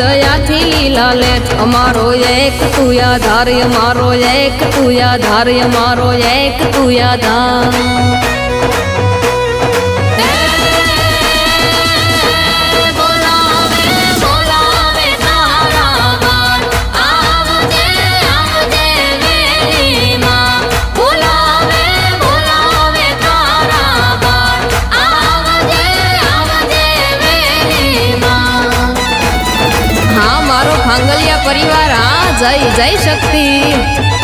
દયાથી લીલા લે અમારો એક તું આધાર અમારો એક તું આધાર અમારો એક તું આધાર ભાંગલિયા પરિવાર જય જય શક્તિ।